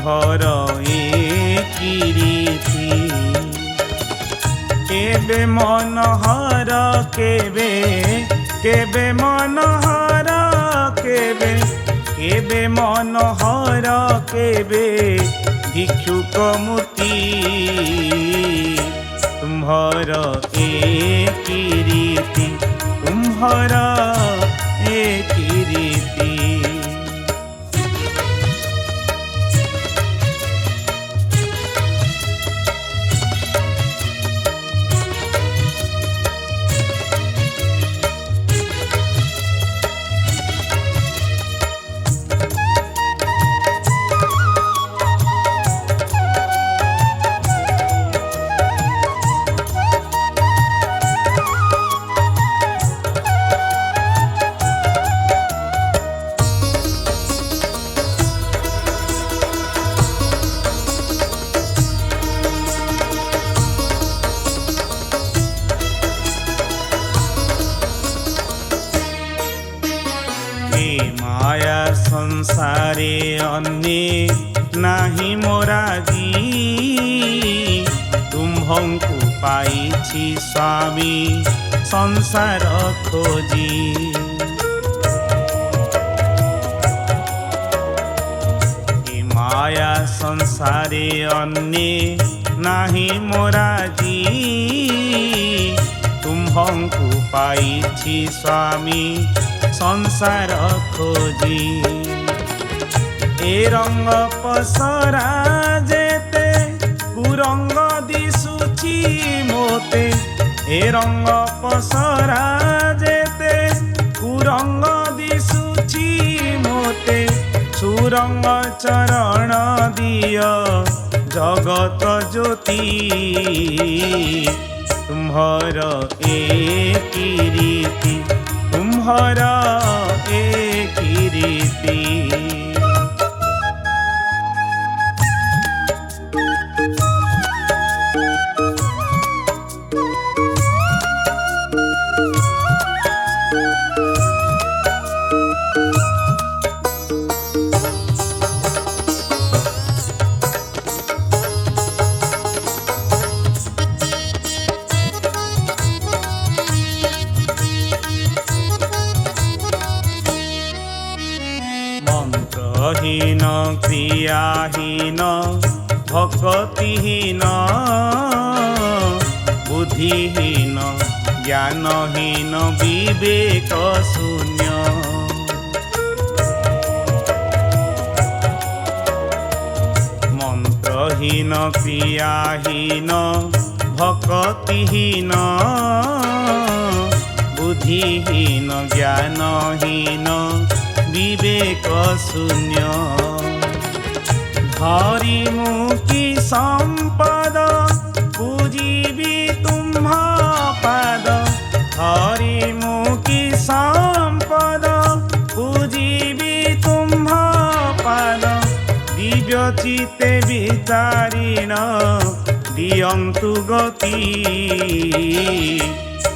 तुम्भर ए कीर्ति केबे मनोहर केबे केबे मनोहर केबे केबे मनोहर केबे भिक्षुक मूर्ति तुम्भर ए कीर्ति तुम्भर ए कीर्ति माया संसारे अन्ये नाही मोराजी तुम्भंकु पाइछि स्वामी संसार खोजी माया संसारे अन्ये नाही मोराजी तुम्भंकु पाइछि स्वामी संसार खोजी ए रंग पसरा जेते कुरंग दिसुची मोते ए रंग पसरा जेते कुरंग दिसुची मोते सुरंग चरण दिय जगत ज्योति तुम्भर ए कीर्ति तुम्भर ए कीर्ति हीन क्रियाहीन भक्तिहीन बुद्धिहीन ज्ञानहीन विवेक शून्य मंत्रहीन क्रियाहीन भक्तिहीन बुद्धिहीन ज्ञानहीन विवेक शून्य धरी मुखी संपद पूजिबी तुम्हा पाद धरी मुखी संपद पूजिबी तुम्हा पाद दिव्य चित्ते विचारिण दियन्तु गति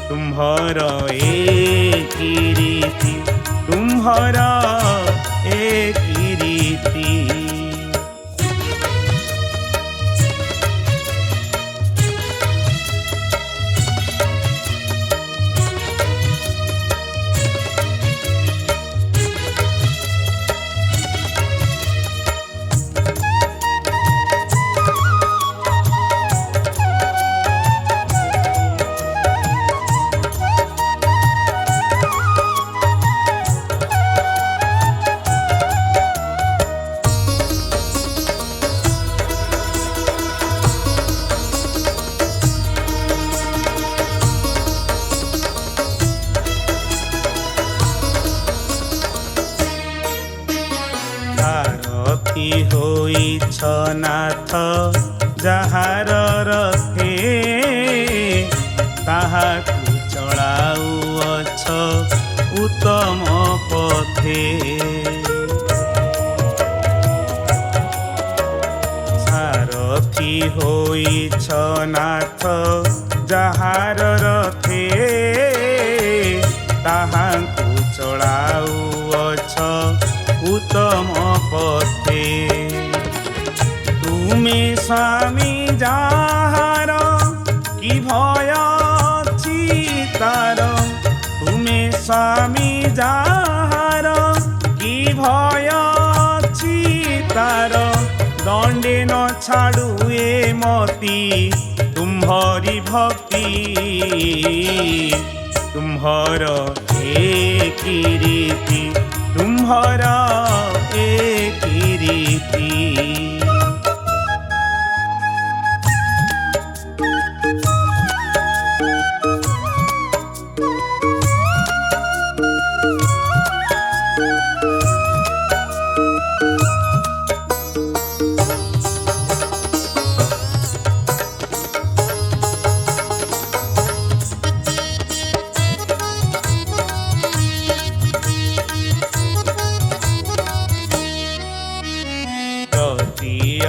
तुम्भर ए कीर्ति तुम्भर ए कीर्ति होइछ नाथ जाहार रथे ताहाकु चलाउअछ उत्तम पथे सारथी होइछ नाथ जाहार रथे ताहाकु चलाउअछ उत्तम पथे स्वामी जाहार कि भय अछि तार तुमे स्वामी जाहार कि भय अछि तार दंडे न छाड़ू ए मती तुम्हारी भक्ति तुम्हार एक रीति तुम्हारा एक रीति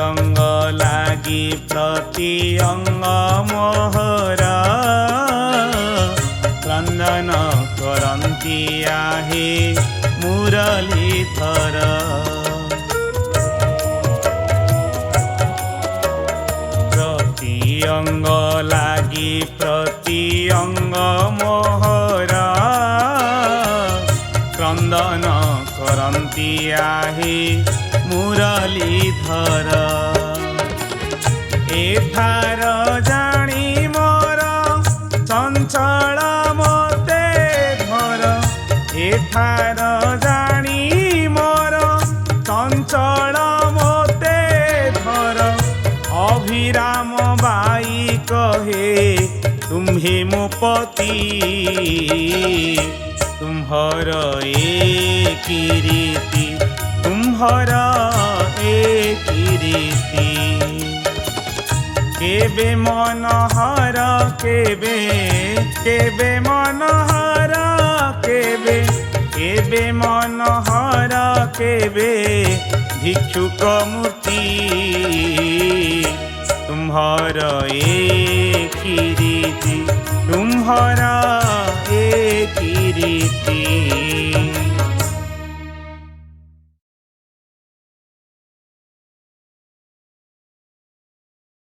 अंग लागी प्रति अंग मोहरा क्रंदन करंती आहे मुरलीधर प्रति अंग लागी प्रति अंग मोहरा क्रंदन करंती आहे मुरलीधर एथार जानी मोर चंचल मते धर एथार जानी मोर चंचल मते धर अभिराम बाई कहे तुम्हे मो पति तुम्हार एक रीति तुम्हारा एक रीति केबे मनोहर केबे केबे मनोहर केबे मनोहर केबे भिक्षुक मूर्ति तुम्हारा एक रीति तुम्हारा एक रीति।